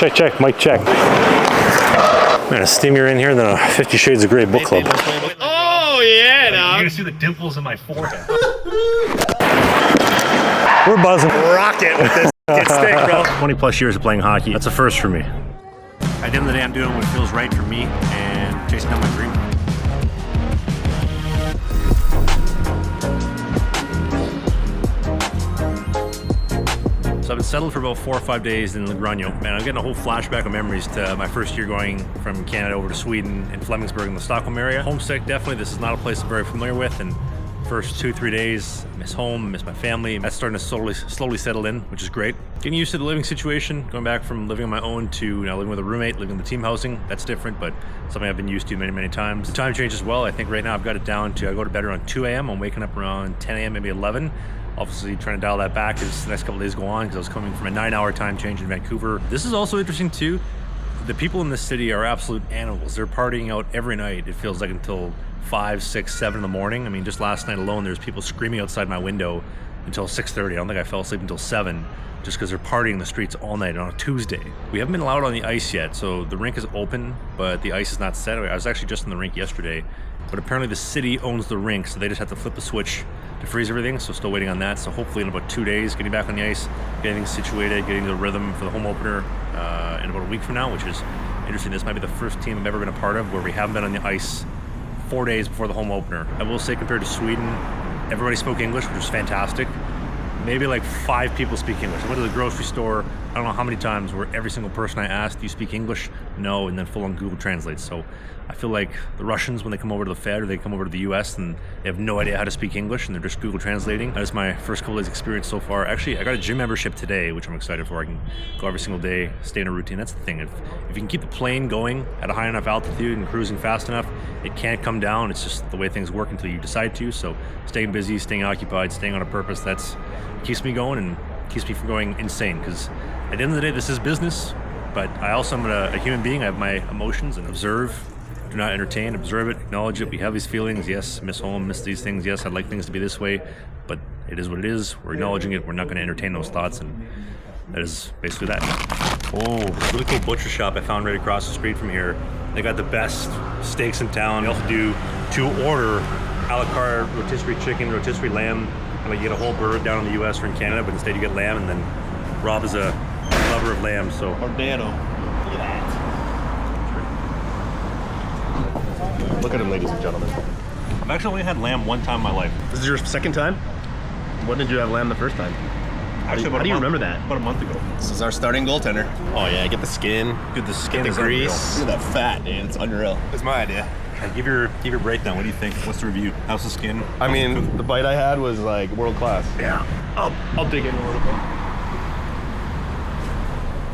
Check, check, mic check. Man, a steamier in here than a 50 Shades of Grey book club. Oh yeah, no. You're gonna see the dimples in my forehead. We're buzzing. Rocket with this stick, bro. 20 plus years of playing hockey. That's a first for me. At the end of the day, I'm doing what feels right for me and chasing down my dream. So I've been settled for about 4 or 5 days in Logrono. Man, I'm getting a whole flashback of memories to my first year going from Canada over to Sweden in Flemingsburg in the Stockholm area. Homesick, definitely. This is not a place I'm very familiar with, and first 2-3 days, I miss home, I miss my family. That's starting to slowly settle in, which is great. Getting used to the living situation, going back from living on my own to now living with a roommate, living in the team housing. That's different, but something I've been used to many times. The time change as well. I think right now I've got it down to, I go to bed around 2 a.m. I'm waking up around 10 a.m., maybe 11. Obviously trying to dial that back as the next couple of days go on, because I was coming from a 9-hour time change in Vancouver. This is also interesting too. The people in this city are absolute animals. They're partying out every night, it feels like, until 5, 6, 7 in the morning. I mean, just last night alone, there's people screaming outside my window until 6:30. I don't think I fell asleep until 7, just because they're partying in the streets all night on a Tuesday. We haven't been allowed on the ice yet, so the rink is open, but the ice is not set. I was actually just in the rink yesterday, but apparently the city owns the rink, so they just have to flip the switch to freeze everything, so still waiting on that. So hopefully in about 2 days, getting back on the ice, getting things situated, getting the rhythm for the home opener in about a week from now, which is interesting. This might be the first team I've ever been a part of where we haven't been on the ice 4 days before the home opener. I will say, compared to Sweden, everybody spoke English, which was fantastic. Maybe like 5 people speak English. I went to the grocery store, I don't know how many times, where every single person I asked, do you speak English? No, and then full on Google Translate. So I feel like the Russians, when they come over to the Fed or they come over to the US, and they have no idea how to speak English and they're just Google translating. That is my first couple days experience so far. Actually, I got a gym membership today, which I'm excited for. I can go every single day, stay in a routine. That's the thing. If you can keep the plane going at a high enough altitude and cruising fast enough, it can't come down. It's just the way things work until you decide to. So staying busy, staying occupied, staying on a purpose, that's keeps me going and keeps me from going insane, because at the end of the day, this is business, but I also am a human being. I have my emotions, and observe, do not entertain, observe it, acknowledge it. We have these feelings. Yes, miss home, miss these things. Yes, I'd like things to be this way, but it is what it is. We're acknowledging it. We're not going to entertain those thoughts, and that is basically that. Oh, really cool butcher shop I found right across the street from here. They got the best steaks in town. They also do to order a la carte rotisserie chicken, rotisserie lamb. Like you get a whole bird down in the US or in Canada, but instead you get lamb, and then Rob is a lover of lamb, so. Ordero. Look at him, ladies and gentlemen. I've actually only had lamb one time in my life. This is your second time? When did you have lamb the first time? Actually, how do you remember that? About a month ago. This is our starting goaltender. Oh yeah, get the skin. Dude, the skin Get is the grease. Look at that fat, dude. It's unreal. It's my idea. Give your breakdown. What do you think? What's the review? How's the skin? I mean, the bite I had was like world class. Yeah. I'll dig in a little bit.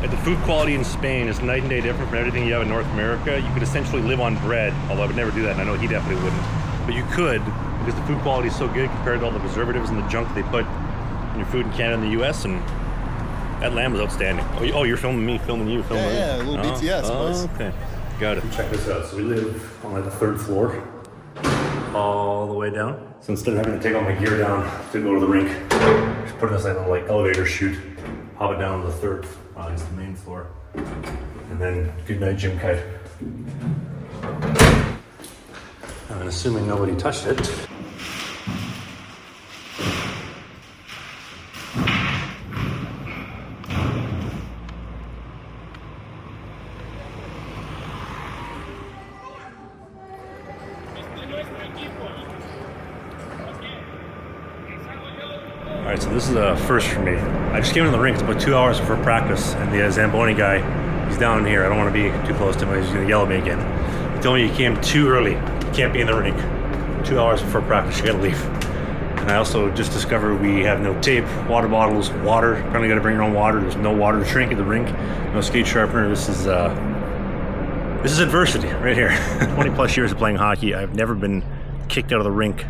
Like, the food quality in Spain is night and day different from everything you have in North America. You could essentially live on bread, although I would never do that, and I know he definitely wouldn't. But you could, because the food quality is so good compared to all the preservatives and the junk they put in your food in Canada and the US, and that lamb was outstanding. Oh, you're filming me, filming you, filming me. Yeah, a little BTS, boys. Okay. Got it. Check this out. So we live on like the 3rd floor, all the way down. So instead of having to take all my gear down to go to the rink, just put in this like elevator chute, hop it down to the 3rd, it's the main floor, and then good night, Jim Kite. And assuming nobody touched it. All right, so this is a first for me. I just came in the rink. It's about 2 hours before practice, and the Zamboni guy, he's down here. I don't want to be too close to him. He's going to yell at me again. He told me you came too early. You can't be in the rink. 2 hours before practice, you got to leave. And I also just discovered we have no tape, water bottles, water. Apparently, got to bring your own water. There's no water to drink at the rink. No skate sharpener. This is adversity right here. 20 plus years of playing hockey. I've never been kicked out of the rink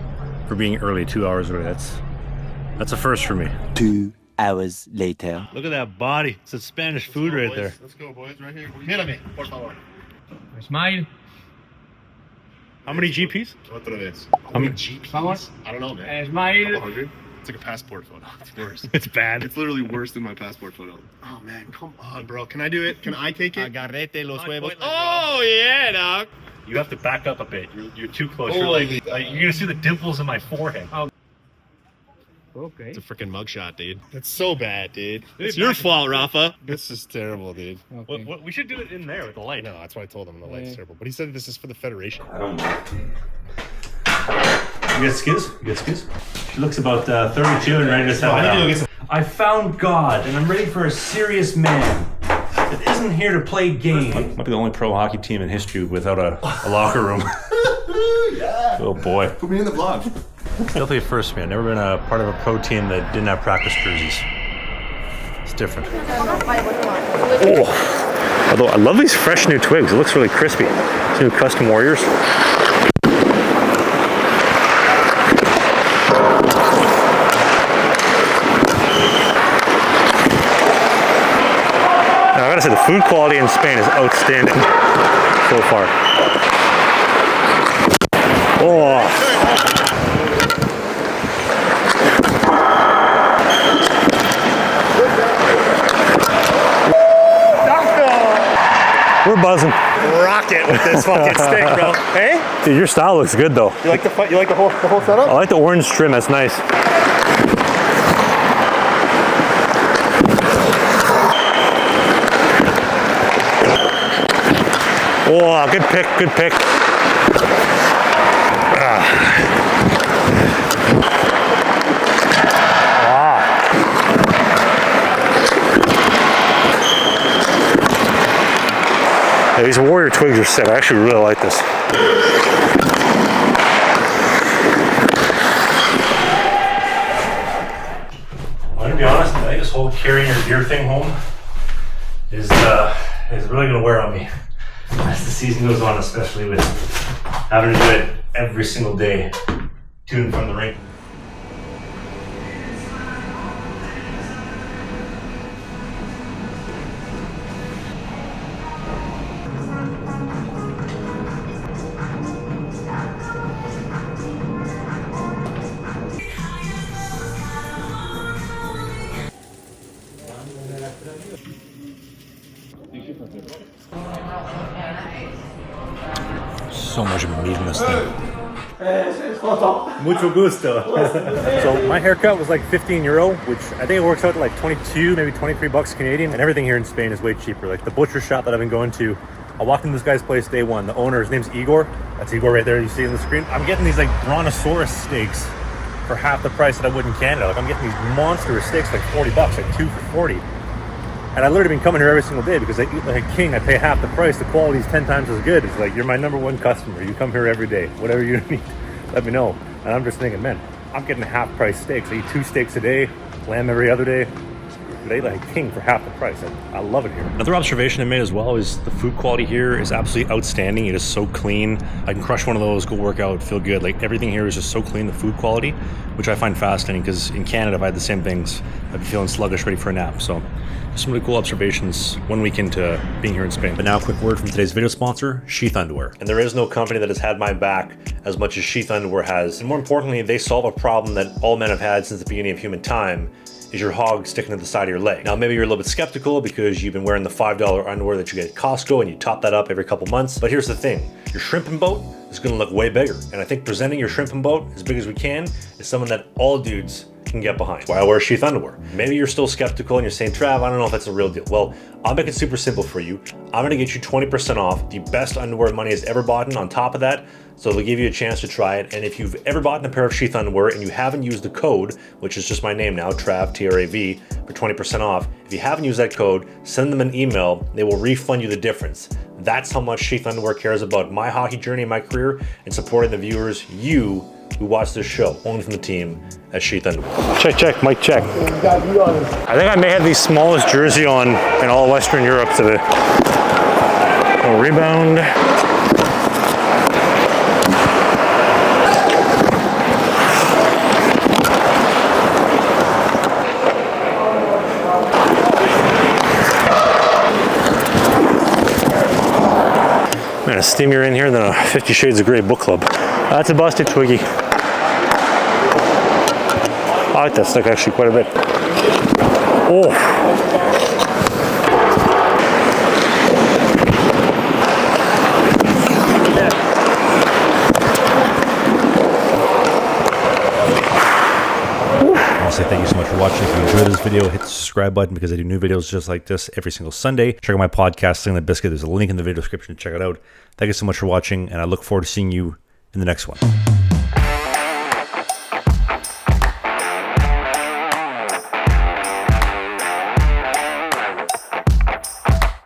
for being early, 2 hours early. That's a first for me. 2 hours later. Look at that body. It's a Spanish food right there. Let's go, boys. Right here. Mírame, por favor. Smile. How many GPs? Otra vez. How many GPs? I don't know, man. Smile. 100. It's like a passport photo. It's worse. It's bad. It's literally worse than my passport photo. Oh man, come on, bro. Can I do it? Can I take it? Agarrete los huevos. Oh yeah, dog. You have to back up a bit. You're too close. Holy You're gonna see the dimples in my forehead. Okay. It's a freaking mugshot, dude. It's so bad, dude. It's your fault, Rafa. This is terrible, dude. Okay. We should do it in there with the light. No, that's why I told him the light's terrible. But he said this is for the Federation. I don't know. You got skis? She looks about 32 and ready to settle down. I found God, and I'm ready for a serious man that isn't here to play games. Might be the only pro hockey team in history without a locker room. Yeah. Oh boy. Put me in the vlog. Definitely a first for me. I've never been a part of a pro team that didn't have practice jerseys. It's different. Oh, although I love these fresh new twigs. It looks really crispy. These new custom Warriors. Now, I gotta say, the food quality in Spain is outstanding so far. Oh. We're buzzing. Rocket with this fucking stick, bro. Hey? Dude, your style looks good though. You like the whole setup? I like the orange trim, that's nice. Oh, good pick, good pick. Yeah, these Warrior twigs are sick. I actually really like this. I'm gonna be honest, I think this whole carrying your gear thing home is really gonna wear on me as the season goes on, especially with having to do it every single day to and from the rink. So much meat in this thing. Mucho gusto. So my haircut was like 15 euro, which I think it works out to like 22, maybe 23 bucks Canadian. And everything here in Spain is way cheaper. Like the butcher shop that I've been going to, I walked into this guy's place day one. The owner, his name's Igor. That's Igor right there, you see on the screen. I'm getting these like brontosaurus steaks for half the price that I would in Canada. Like I'm getting these monstrous steaks, like 40 bucks, like 2 for 40. And I literally been coming here every single day because I eat like a king. I pay half the price. The quality's 10 times as good. It's like, you're my number one customer. You come here every day. Whatever you need, let me know. And I'm just thinking, man, I'm getting half price steaks. I eat 2 steaks a day, lamb every other day. They like king for half the price. I love it here. Another observation I made as well is the food quality here is absolutely outstanding. It is so clean. I can crush one of those, go work out, feel good. Like everything here is just so clean, the food quality, which I find fascinating because in Canada, if I had the same things, I'd be feeling sluggish, ready for a nap. So some really cool observations 1 week into being here in Spain. But now a quick word from today's video sponsor, Sheath Underwear. And there is no company that has had my back as much as Sheath Underwear has. And more importantly, they solve a problem that all men have had since the beginning of human time, is your hog sticking to the side of your leg. Now, maybe you're a little bit skeptical because you've been wearing the $5 underwear that you get at Costco and you top that up every couple months. But here's the thing, your shrimping boat is gonna look way bigger. And I think presenting your shrimping boat as big as we can is something that all dudes can get behind. Why I wear Sheath Underwear. Maybe you're still skeptical and you're saying, Trav, I don't know if that's a real deal. Well, I'll make it super simple for you. I'm gonna get you 20% off, the best underwear money has ever bought in on top of that. So they'll give you a chance to try it. And if you've ever bought a pair of Sheath Underwear and you haven't used the code, which is just my name now, TRAV, T-R-A-V, for 20% off, if you haven't used that code, send them an email. They will refund you the difference. That's how much Sheath Underwear cares about my hockey journey and my career and supporting the viewers, you, who watch this show, only from the team at Sheath Underwear. Check, check, mic check. I think I may have the smallest jersey on in all Western Europe today. A rebound. Man, a steamier in here than a 50 Shades of Grey book club. That's a busted Twiggy. I like that stick actually quite a bit. Oh. Say thank you so much for watching. If you enjoyed this video, hit the subscribe button because I do new videos just like this every single Sunday. Check out my podcast, Sling the Biscuit. There's a link in the video description to check it out. Thank you so much for watching, and I look forward to seeing you in the next one.